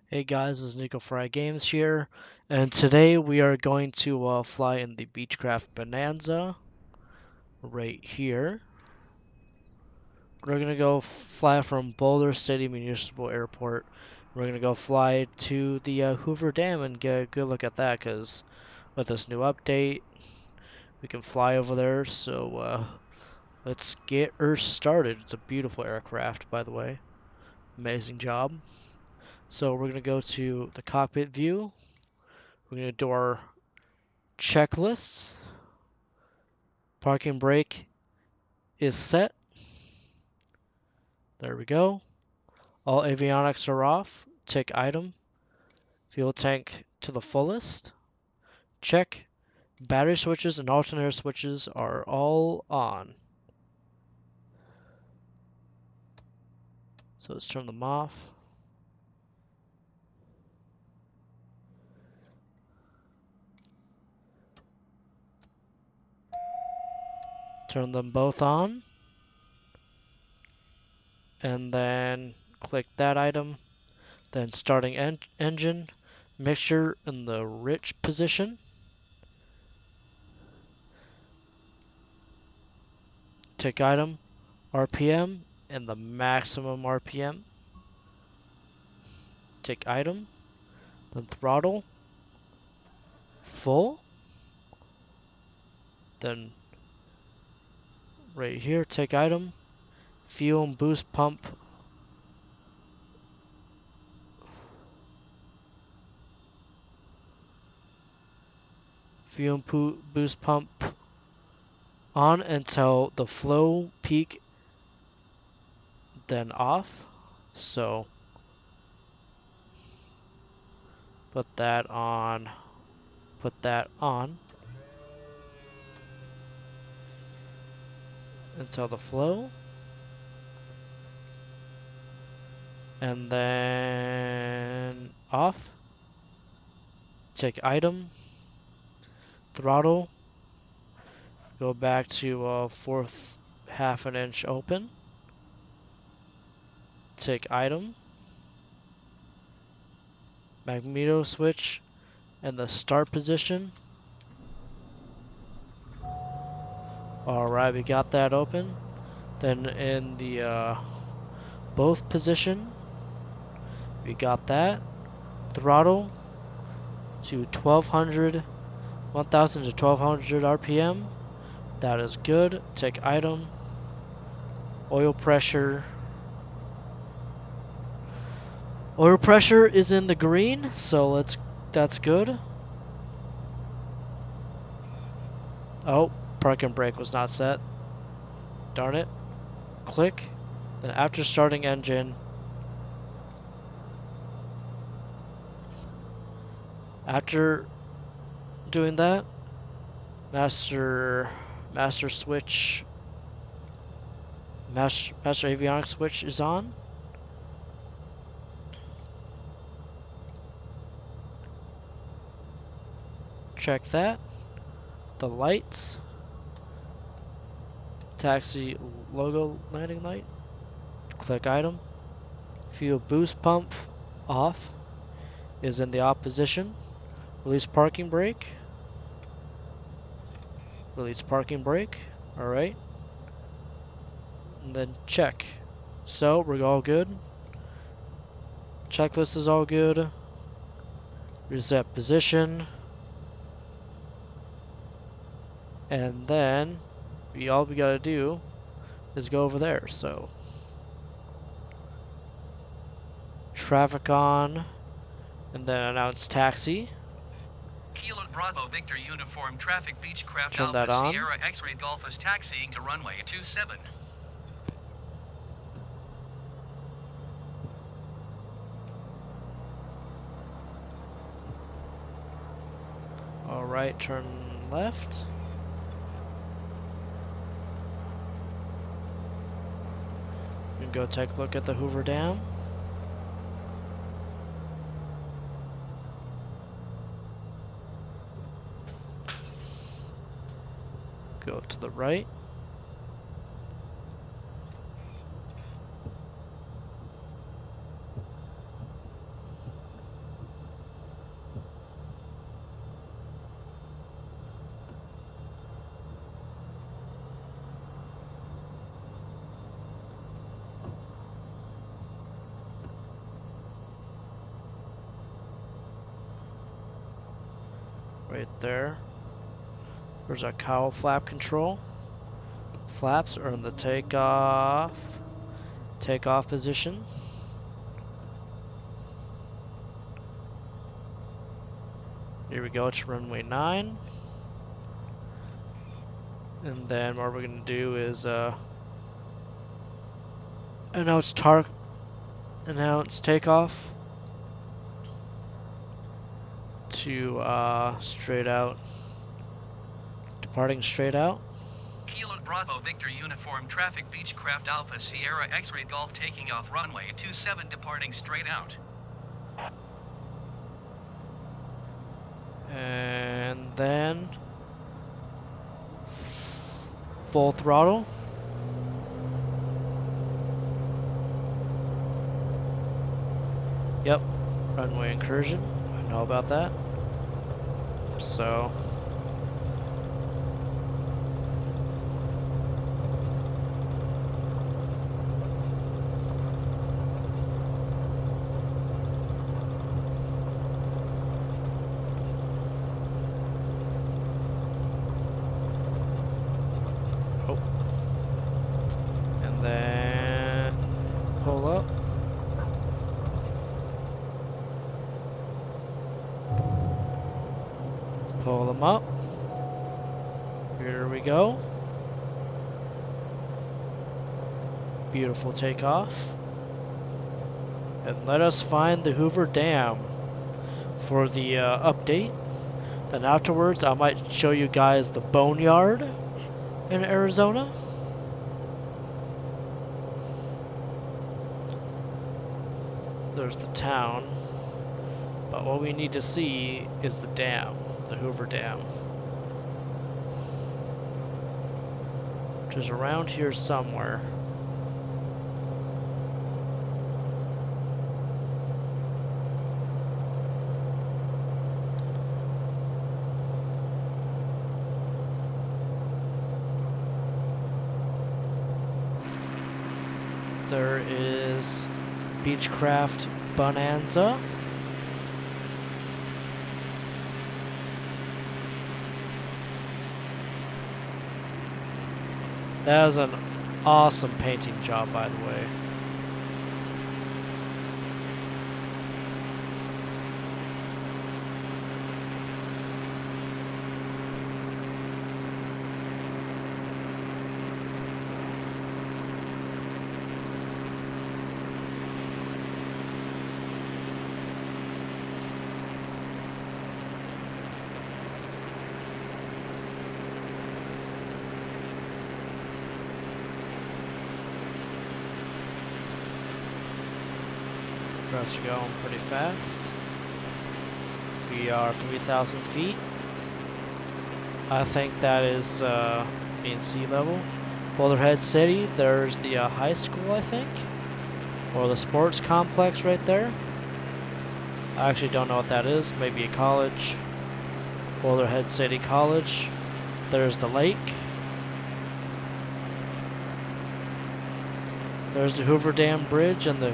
Hey guys, this is Nico Fry Games here, and today we are going to fly in the Beechcraft Bonanza right here. We're gonna go fly from Boulder City Municipal Airport. We're gonna go fly to the Hoover Dam and get a good look at that, because with this new update, we can fly over there. So let's get her started. It's a beautiful aircraft, by the way. Amazing job. So we're gonna go to the cockpit view. We're gonna do our checklists. Parking brake is set. There we go. All avionics are off. Tick item. Fuel tank to the fullest. Check. Battery switches and alternator switches are all on. So let's turn them off. Turn them both on. And then click that item. Then starting engine. Mixture in the rich position. Tick item. RPM and the maximum RPM. Tick item. Then throttle. Full. Then right here, tick item. Fuel and boost pump. Fuel and boost pump on until the flow peak, then off. So put that on. Put that on until the flow. And then off. Tick item. Throttle. Go back to fourth half an inch open. Tick item. Magneto switch and the start position. Alright, we got that open. Then in the both position, we got that. Throttle to 1200, 1000 to 1200 RPM. That is good. Tick item. Oil pressure. Oil pressure is in the green, so that's good. Oh, parking brake was not set. Darn it. Click. Then after starting engine, after doing that, master switch, master avionics switch is on. Check that. The lights. Taxi logo landing light. Click item. Fuel boost pump off is in the opposition. Release parking brake. Release parking brake. Alright. And then check. So we're all good. Checklist is all good. Reset position. And then all we gotta do is go over there. So traffic on, and then announce taxi. Kilo Bravo Victor Uniform Traffic Beechcraft Turn that Alpha on. Sierra X-Ray Golf is taxiing to runway 27. Alright, turn left. We can go take a look at the Hoover Dam. Go to the right. right there. There's our cowl flap control. Flaps are in the takeoff position. Here we go, it's runway 9. And then what we're gonna do is announce takeoff to straight out, departing straight out. Kilo Bravo Victor Uniform Traffic Beechcraft Alpha Sierra X-Ray Golf taking off runway 27 departing straight out. And then full throttle. Yep, runway incursion. I know about that. So and then pull up. Pull them up. Here we go. Beautiful takeoff. And let us find the Hoover Dam for the update. Then afterwards, I might show you guys the boneyard in Arizona. There's the town. But what we need to see is the dam, the Hoover Dam. Which is around here somewhere. There is Beechcraft Bonanza. That is an awesome painting job, by the way. That's going pretty fast. We are 3,000 feet. I think that is being sea level. Boulderhead City, there's the high school, I think. Or the sports complex right there. I actually don't know what that is. Maybe a college. Boulderhead City College. There's the lake. There's the Hoover Dam Bridge and the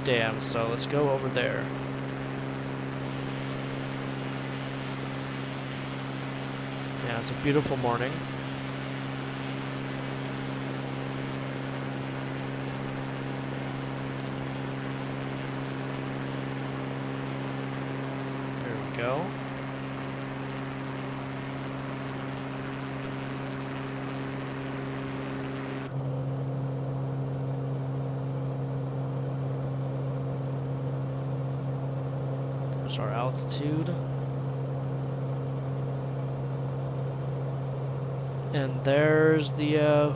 dam. So let's go over there. Yeah, it's a beautiful morning. There we go. There's our altitude. And there's the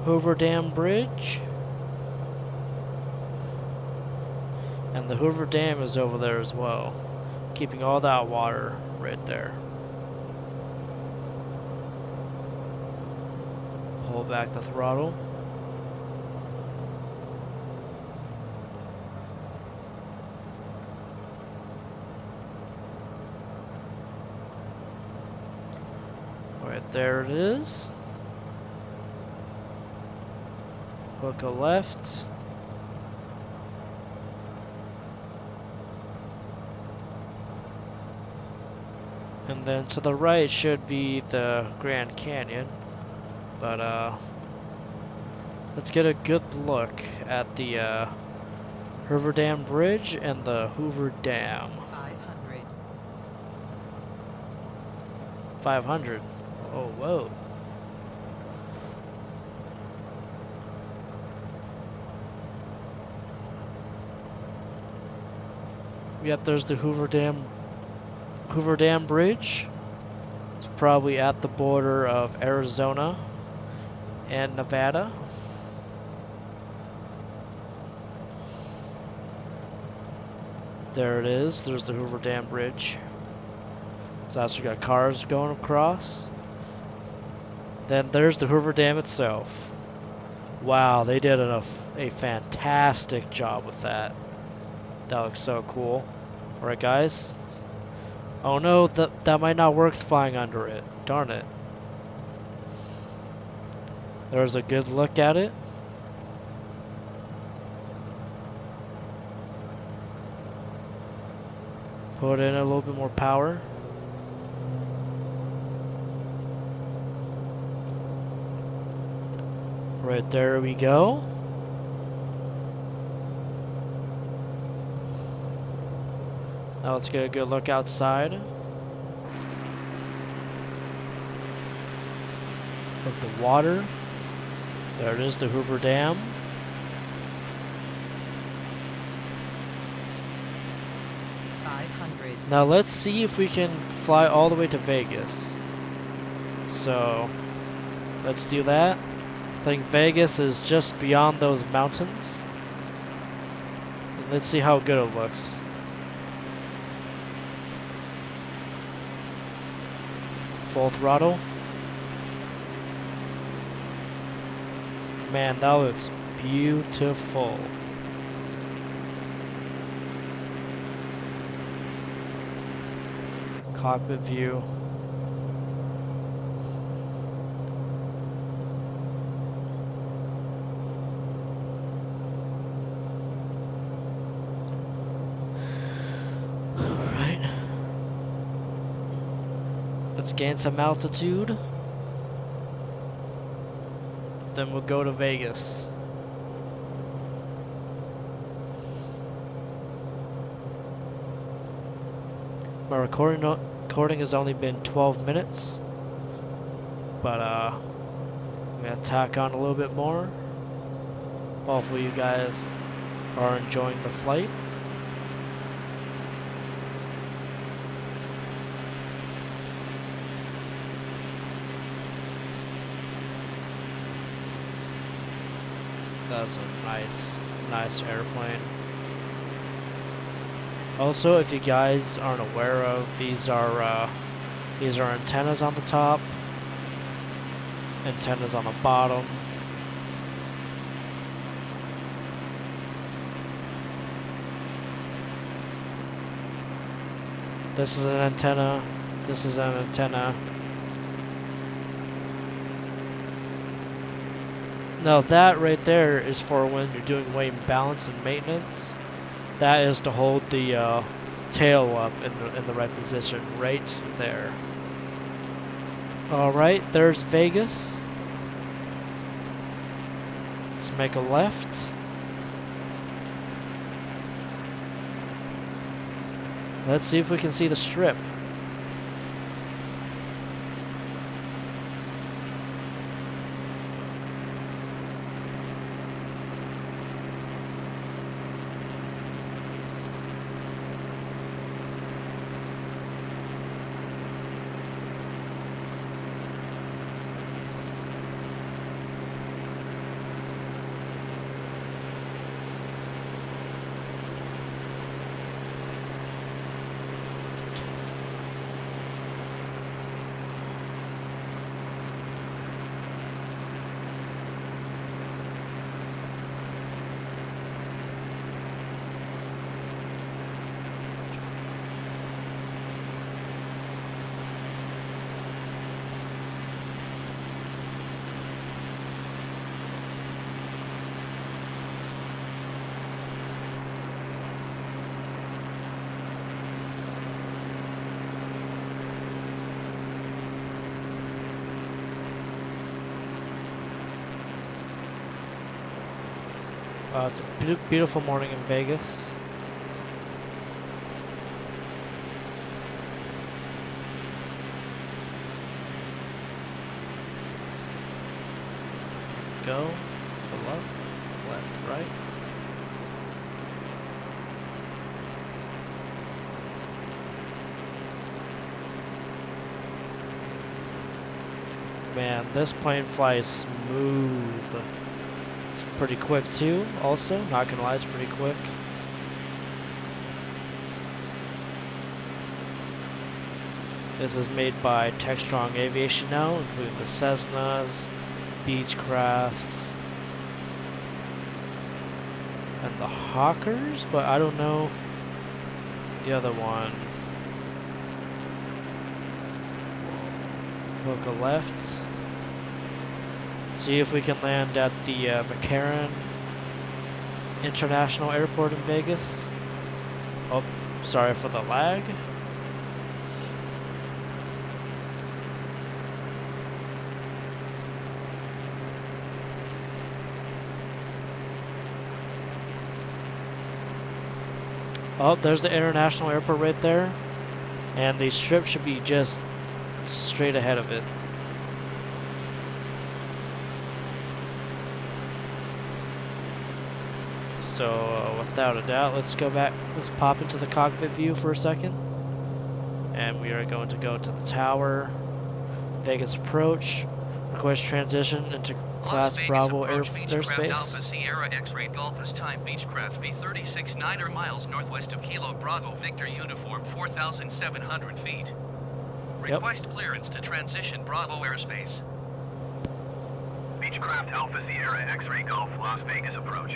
Hoover Dam Bridge. And the Hoover Dam is over there as well, keeping all that water right there. Pull back the throttle. Right there it is. Hook a left. And then to the right should be the Grand Canyon. But let's get a good look at the Hoover Dam Bridge and the Hoover Dam. 500. 500. Oh, whoa. Yep, there's the Hoover Dam Bridge. It's probably at the border of Arizona and Nevada. There it is. There's the Hoover Dam Bridge. So that's, we got cars going across. Then there's the Hoover Dam itself. Wow, they did a fantastic job with that. That looks so cool. Alright, guys. Oh no, that might not work flying under it. Darn it. There's a good look at it. Put in a little bit more power. Right there we go. Now let's get a good look outside of the water. There it is, the Hoover Dam. 500. Now let's see if we can fly all the way to Vegas. So let's do that. I think Vegas is just beyond those mountains. And let's see how good it looks. Full throttle. Man, that looks beautiful. Cockpit view. Alright. Let's gain some altitude. Then we'll go to Vegas. My recording has only been 12 minutes, but I'm gonna tack on a little bit more. Hopefully you guys are enjoying the flight. That's a nice airplane. Also, if you guys aren't aware of, these are antennas on the top, antennas on the bottom. This is an antenna. This is an antenna. Now that right there is for when you're doing weight and balance and maintenance. That is to hold the tail up in the right position, right there. All right, there's Vegas. Let's make a left. Let's see if we can see the strip. It's a beautiful morning in Vegas. Go to left, left, right. Man, this plane flies smooth. It's pretty quick too, also. Not gonna lie, it's pretty quick. This is made by Textron Aviation now, including the Cessnas, Beechcrafts, and the Hawkers, but I don't know the other one. Hook a left. See if we can land at the McCarran International Airport in Vegas. Oh, sorry for the lag. Oh, there's the international airport right there. And the strip should be just straight ahead of it. So, without a doubt, let's go back. Let's pop into the cockpit view for a second. And we are going to go to the tower. Vegas approach. Request transition into Class Bravo airspace. Alpha Sierra X-ray Golf is time Beechcraft B36 9 miles northwest of Kilo Bravo Victor Uniform 4,700 feet. Request clearance to transition Bravo airspace. Beechcraft Alpha Sierra X-ray Golf Las Vegas approach.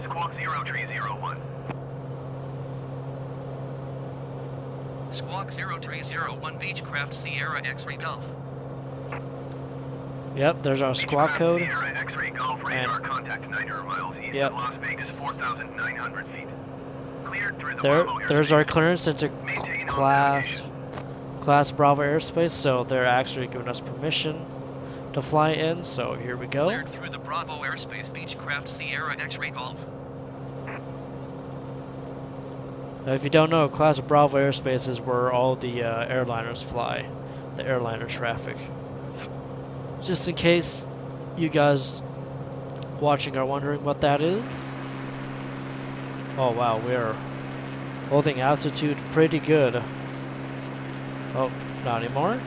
Squawk 0301. Squawk 0301 Beechcraft Sierra X-ray Golf. Yep, there's our squawk code. X-ray Golf radar contact 900 miles east of Las Vegas 4,900 feet. Cleared through the there's our clearance into Class Bravo airspace, so they're actually giving us permission to fly in, so here we go. Cleared through the Bravo airspace, Beechcraft Sierra X-ray Golf. Now, if you don't know, Class Bravo airspace is where all the airliners fly, the airliner traffic. Just in case you guys watching are wondering what that is. Oh wow, we're holding altitude pretty good. Oh, not anymore.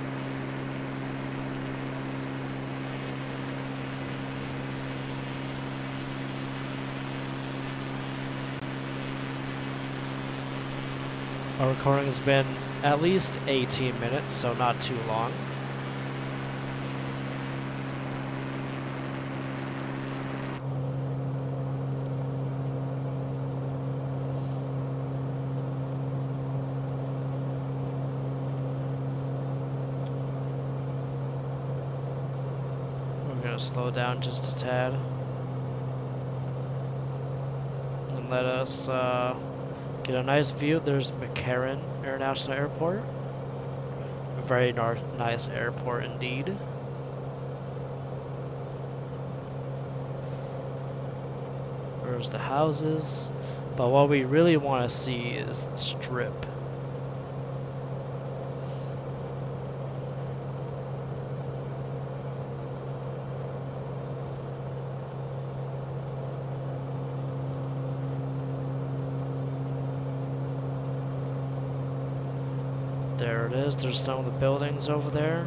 Our recording has been at least 18 minutes, so not too long. We're gonna slow down just a tad. And let us get a nice view. There's McCarran International Airport. A very nice airport indeed. There's the houses. But what we really want to see is the strip. There it is. There's some of the buildings over there.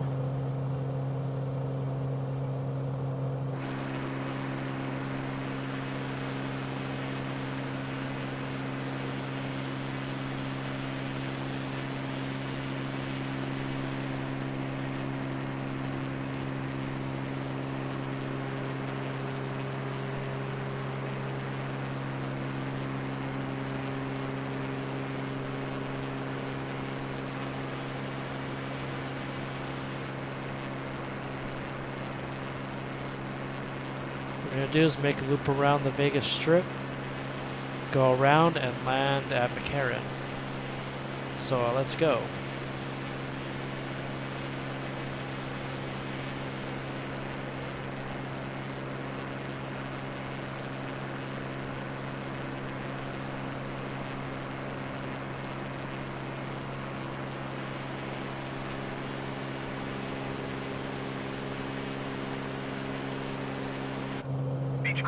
What we're gonna do is make a loop around the Vegas Strip, go around and land at McCarran. So let's go.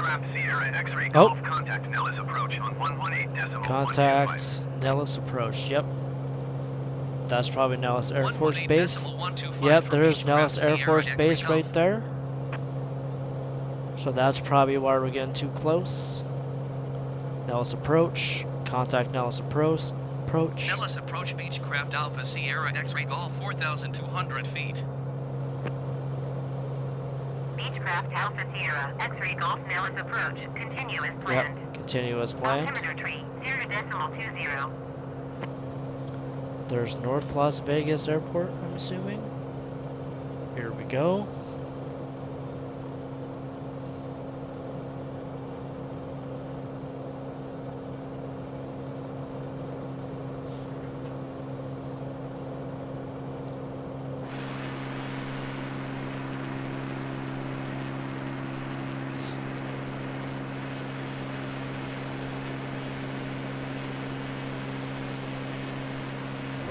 Beechcraft Sierra X-ray Oh. Golf, contact Nellis approach on 118.125. Contact Nellis approach. Yep. That's probably Nellis Air Force Base. 118.125 Yep, for there's Beechcraft Nellis Air Sierra Force X-ray Base Golf. right there. So that's probably why we're getting too close. Nellis approach. Contact Nellis approach. Nellis approach Beechcraft Alpha Sierra X-ray Golf, 4,200 feet. Beechcraft Alpha Sierra X-ray Golf Nellis approach. Continue as planned. Yep, continue as planned. Altimeter tree 0.20. There's North Las Vegas Airport, I'm assuming. Here we go.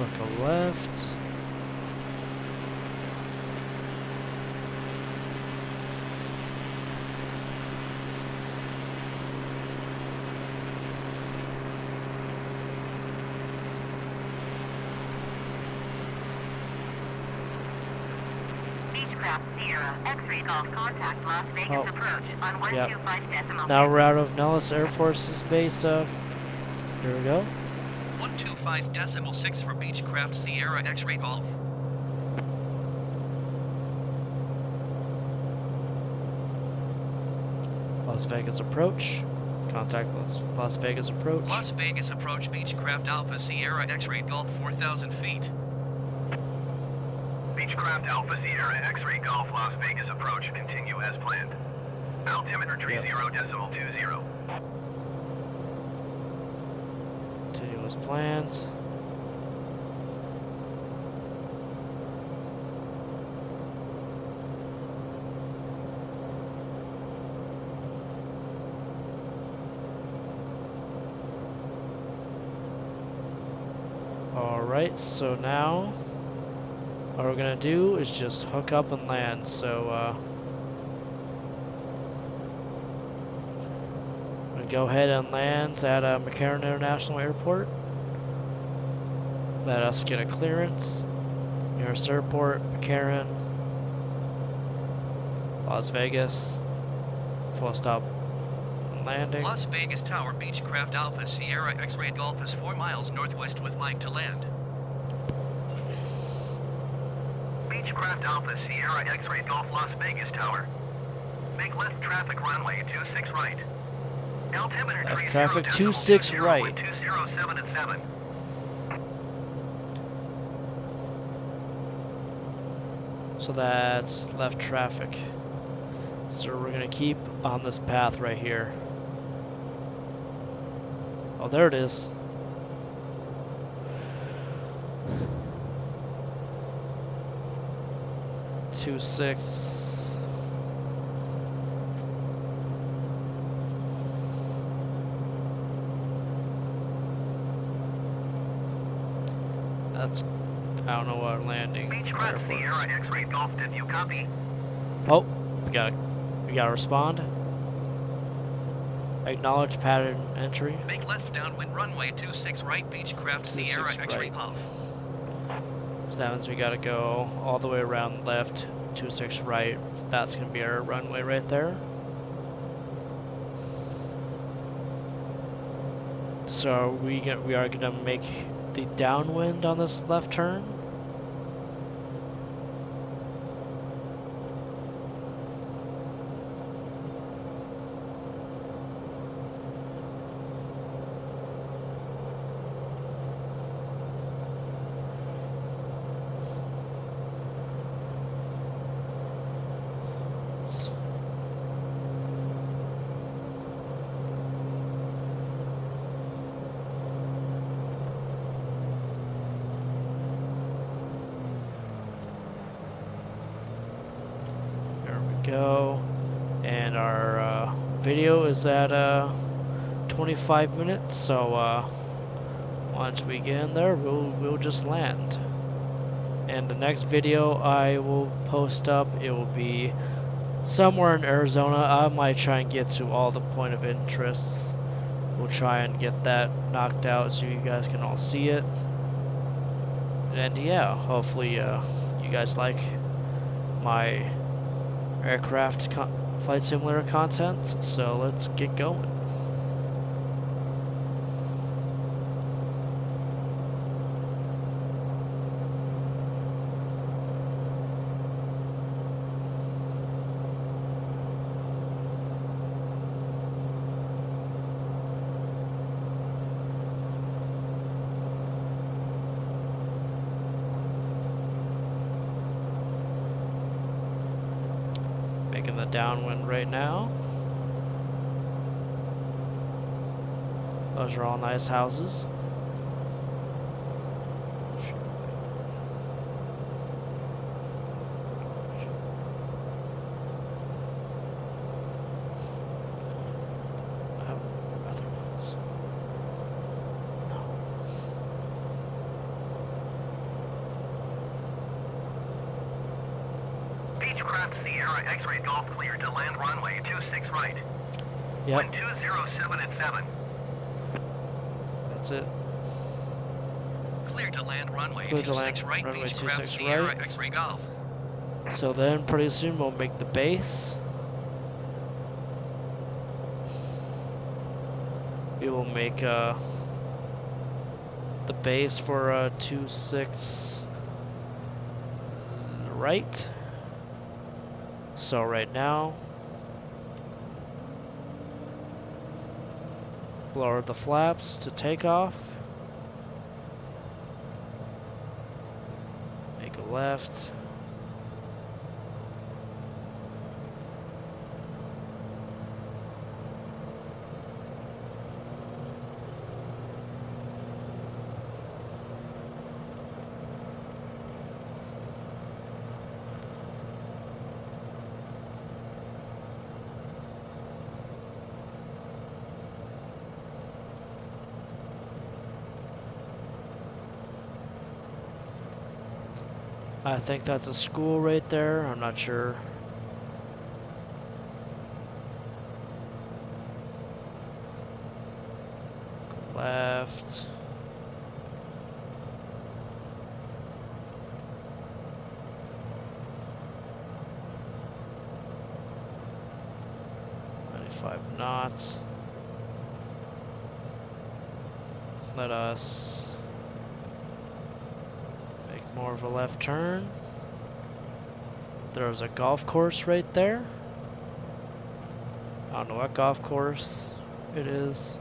Look left. Beechcraft Sierra X-ray Golf, contact Las Vegas approach on 125.6. Now we're out of Nellis Air Force's base. Here we go. 125.6 for Beechcraft Sierra X-ray Golf. Las Vegas approach. Contact Las Vegas approach. Las Vegas approach Beechcraft Alpha Sierra X-ray Golf, 4,000 feet. Beechcraft Alpha Sierra X-ray Golf, Las Vegas approach. Continue as planned. Altimeter tree 0.20. Continue as planned. Alright, so now what we're gonna do is just hook up and land. So I'm gonna go ahead and land at McCarran International Airport. Let us get a clearance. Nearest airport, McCarran, Las Vegas. Full stop and landing. Las Vegas Tower Beechcraft Alpha Sierra X-ray Golf is 4 miles northwest with line to land. Beechcraft Alpha Sierra X-ray Golf Las Vegas Tower. Make left traffic runway 26 right. Altimeter Left tree traffic 0.20 26 right. with 207 and 7. So that's left traffic. So we're gonna keep on this path right here. Oh, there it is. Two six. That's, I don't know what landing. Beechcraft Sierra X-ray Golf, did you copy? Oh, we gotta respond. Acknowledge pattern entry. Make left downwind runway 26 right Beechcraft 26 Sierra X-ray right. Golf. So that means we gotta go all the way around left, 26 right. That's gonna be our runway right there. So we are gonna make the downwind on this left turn. Go, and our video is at 25 minutes, so once we get in there we'll just land. And the next video I will post up, it will be somewhere in Arizona. I might try and get to all the point of interests. We'll try and get that knocked out so you guys can all see it. And yeah, hopefully you guys like my aircraft flight simulator content. So let's get going. Making the downwind right now. Those are all nice houses. Other ones. Beechcraft Sierra X-ray Golf cleared to land runway 26 right. Yep. Wind 207 at 7. That's it. Cleared to land runway Cleared to 26 land right. runway Beechcraft 26 Sierra right. X-ray Golf. So then pretty soon we'll make the base. We will make the base for 26 right. So right now, lower the flaps to take off. Make a left. I think that's a school right there. I'm not sure. Left. Knots. Let us make more of a left turn. There's a golf course right there. I don't know what golf course it is.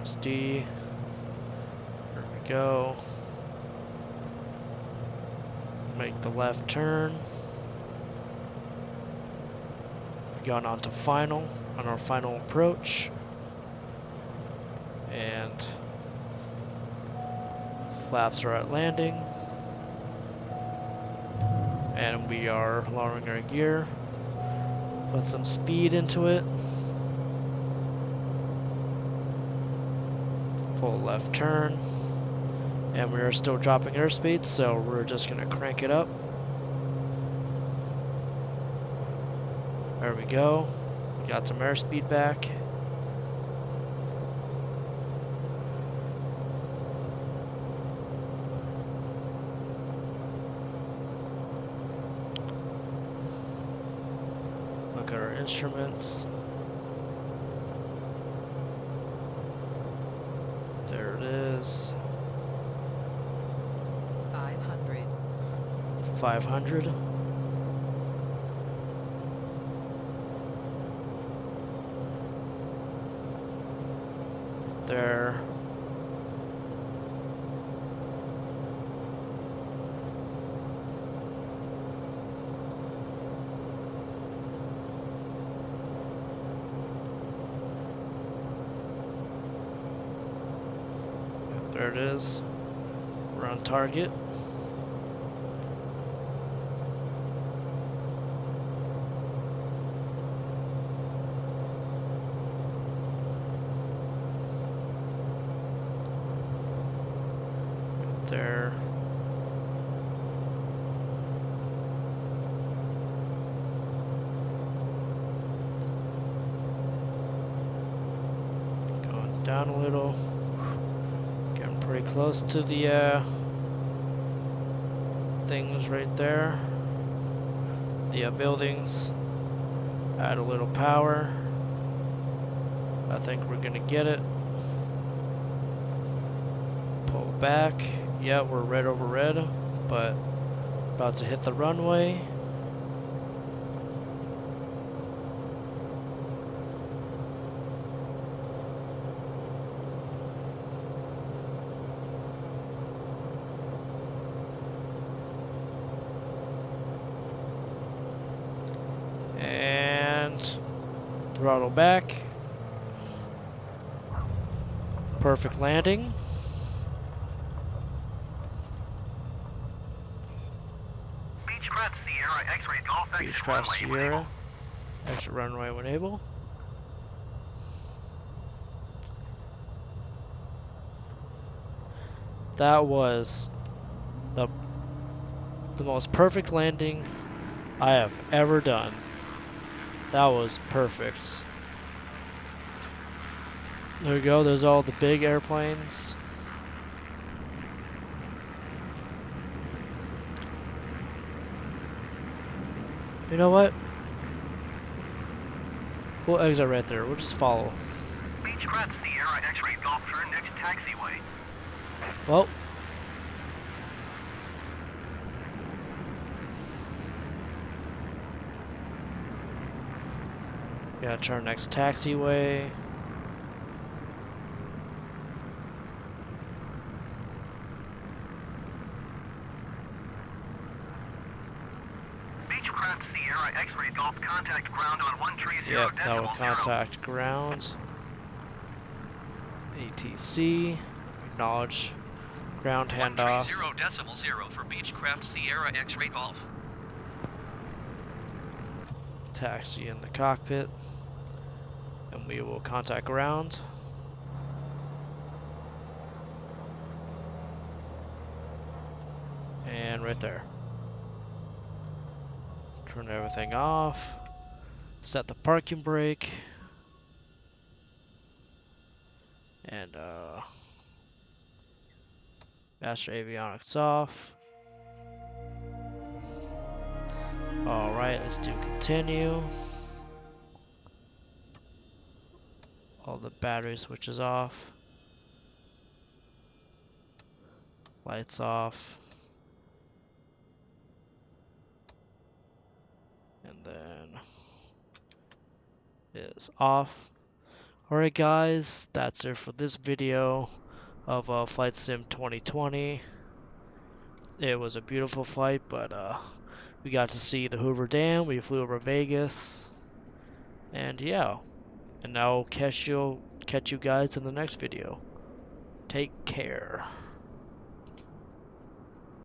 Press D. There we go. Make the left turn. Going on to final, on our final approach. And flaps are at landing. And we are lowering our gear. Put some speed into it. Full left turn. And we are still dropping airspeed, so we're just gonna crank it up. There we go. We got some airspeed back. Look at our instruments. There it is. 500. 500. There. There it is. on target. Right there. Going down a little. Getting pretty close to the things right there. The buildings. Add a little power. I think we're gonna get it. Pull back. Yeah, we're red over red, but about to hit the runway. And throttle back. Perfect landing. Beechcraft Sierra X-ray Golf exit Beechcraft runway when Sierra. able. Exit runway when able. That was the most perfect landing I have ever done. That was perfect. There we go, there's all the big airplanes. You know what? We'll exit right there. We'll just follow. Beechcraft Sierra X-ray Golf turn next taxiway. Well. Yeah, turn next taxiway. Beechcraft Sierra X-ray Golf contact ground on 130 Yep, that will decimal contact ground. ATC. Acknowledge ground handoff. 130.0 for Beechcraft Sierra X-ray Golf. Taxi in the cockpit. And we will contact ground. And right there. Turn everything off. Set the parking brake. And master avionics off. Alright, let's do continue. All the battery switches off. Lights off. And then is off. Alright guys, that's it for this video of Flight Sim 2020. It was a beautiful flight, but we got to see the Hoover Dam, we flew over Vegas, and yeah. And I'll catch you guys in the next video. Take care.